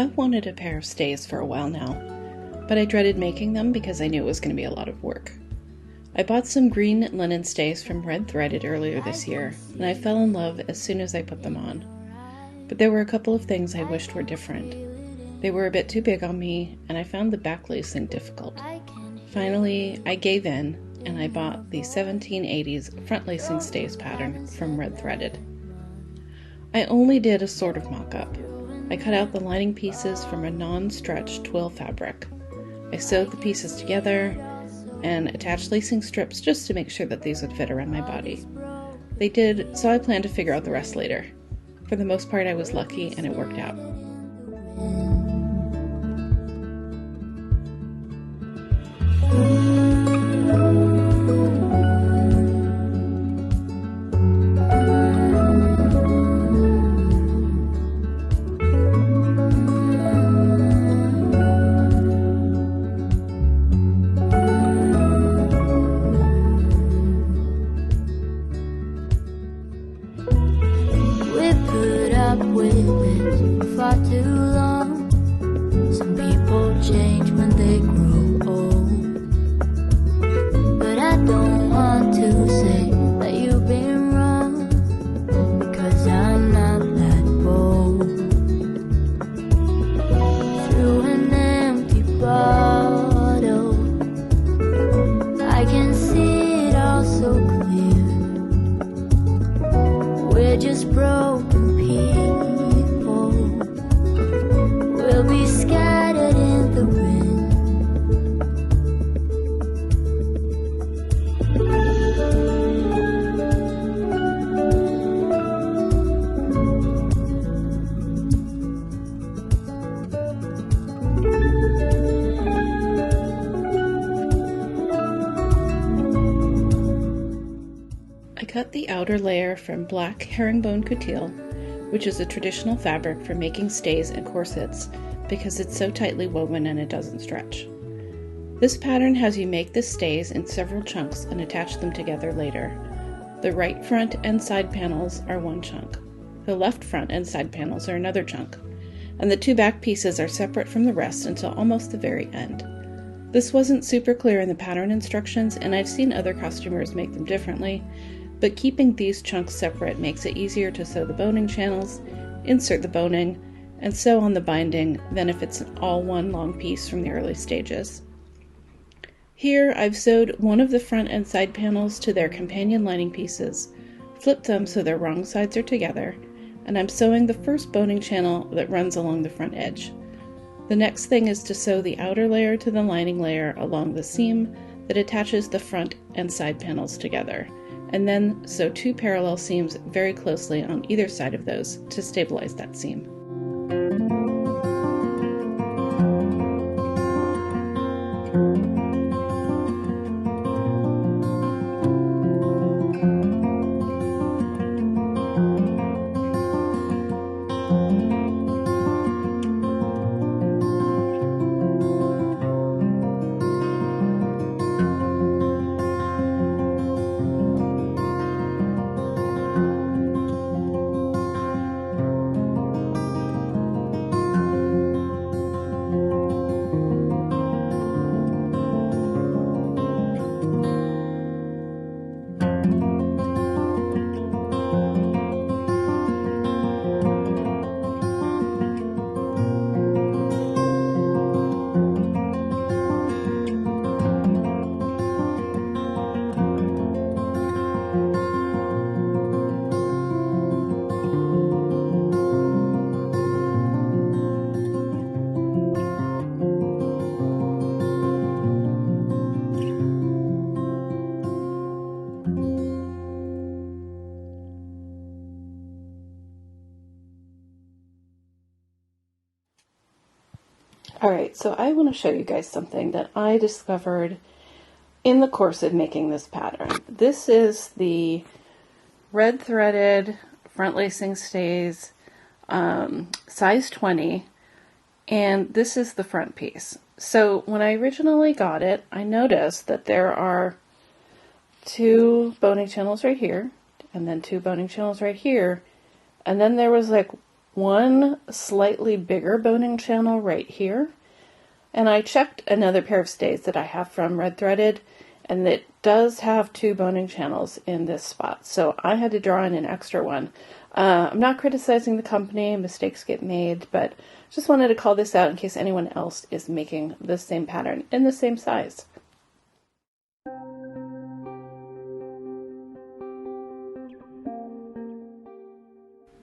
I've wanted a pair of stays for a while now, but I dreaded making them because I knew it was going to be a lot of work. I bought some green linen stays from Redthreaded earlier this year, and I fell in love as soon as I put them on. But there were a couple of things I wished were different. They were a bit too big on me, and I found the back lacing difficult. Finally, I gave in, and I bought the 1780s front lacing stays pattern from Redthreaded. I only did a sort of mock-up. I cut out the lining pieces from a non-stretch twill fabric. I sewed the pieces together and attached lacing strips just to make sure that these would fit around my body. They did, so I plan to figure out the rest later. For the most part, I was lucky and it worked out. I cut the outer layer from black herringbone coutil, which is a traditional fabric for making stays and corsets because it's so tightly woven and it doesn't stretch. This pattern has you make the stays in several chunks and attach them together later. The right front and side panels are one chunk. The left front and side panels are another chunk. And the two back pieces are separate from the rest until almost the very end. This wasn't super clear in the pattern instructions, and I've seen other costumers make them differently, but keeping these chunks separate makes it easier to sew the boning channels, insert the boning, and sew on the binding than if it's all one long piece from the early stages. Here I've sewed one of the front and side panels to their companion lining pieces, flipped them so their wrong sides are together, and I'm sewing the first boning channel that runs along the front edge. The next thing is to sew the outer layer to the lining layer along the seam that attaches the front and side panels together, and then sew two parallel seams very closely on either side of those to stabilize that seam. Alright, so I want to show you guys something that I discovered in the course of making this pattern. This is the Redthreaded front lacing stays, size 20, and this is the front piece. So when I originally got it, I noticed that there are two boning channels right here, and then two boning channels right here, and then there was like one slightly bigger boning channel right here. And I checked another pair of stays that I have from Redthreaded, and it does have 2 boning channels in this spot. So I had to draw in an extra one. I'm not criticizing the company, mistakes get made, but just wanted to call this out in case anyone else is making the same pattern in the same size.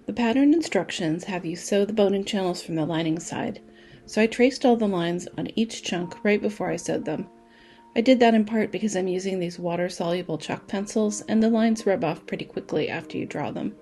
The pattern instructions have you sew the boning channels from the lining side, so I traced all the lines on each chunk right before I sewed them. I did that in part because I'm using these water-soluble chalk pencils, and the lines rub off pretty quickly after you draw them.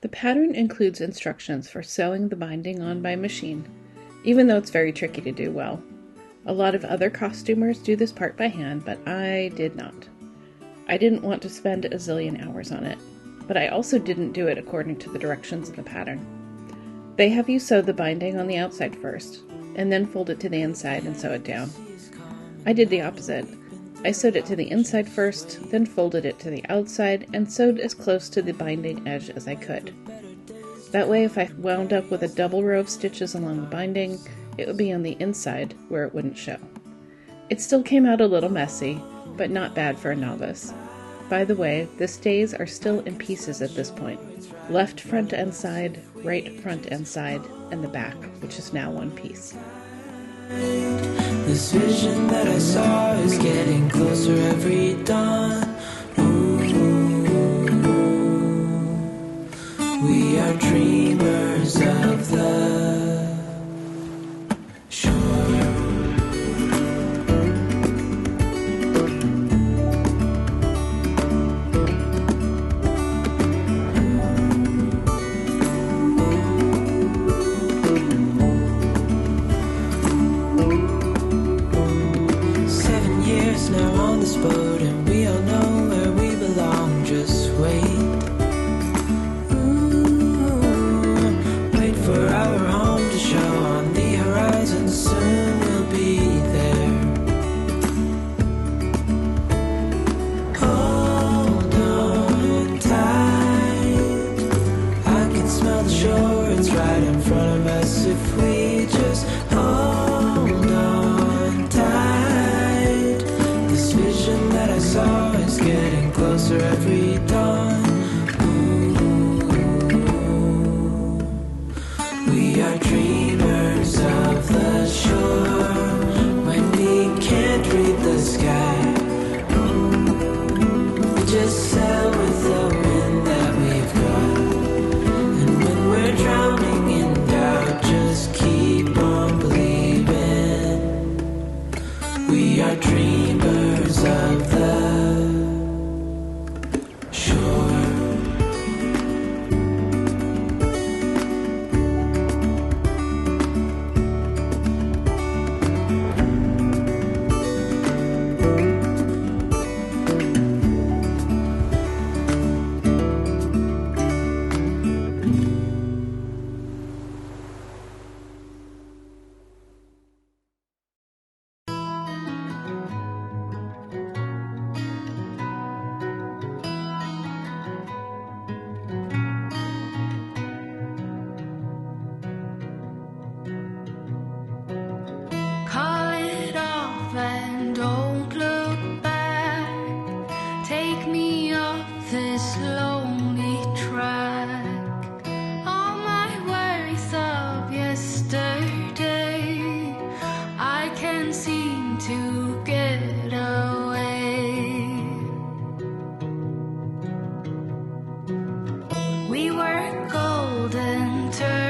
The pattern includes instructions for sewing the binding on by machine, even though it's very tricky to do well. A lot of other costumers do this part by hand, but I did not. I didn't want to spend a zillion hours on it, but I also didn't do it according to the directions in the pattern. They have you sew the binding on the outside first, and then fold it to the inside and sew it down. I did the opposite. I sewed it to the inside first, then folded it to the outside, and sewed as close to the binding edge as I could. That way, if I wound up with a double row of stitches along the binding, it would be on the inside where it wouldn't show. It still came out a little messy, but not bad for a novice. By the way, the stays are still in pieces at this point. Left front and side, right front and side, and the back, which is now one piece. This vision that I saw is getting closer every dawn. We are dreamers of the shore. 7 years now on this boat, and we all know where we belong. Just wait. For our home to show on the horizon, soon we'll be there. Hold on tight, I can smell the shore, it's right in front of us. If we just hold on tight, this vision that I saw is getting closer every dawn. We are dreamers of the shore when we can't read the sky. We just sail with the wind that we've got. And when we're drowning in doubt, just keep on believing. We are dreamers of the shore. Call it off and don't look back. Take me off this lonely track. All my worries of yesterday, I can't seem to get away. We were golden turtles.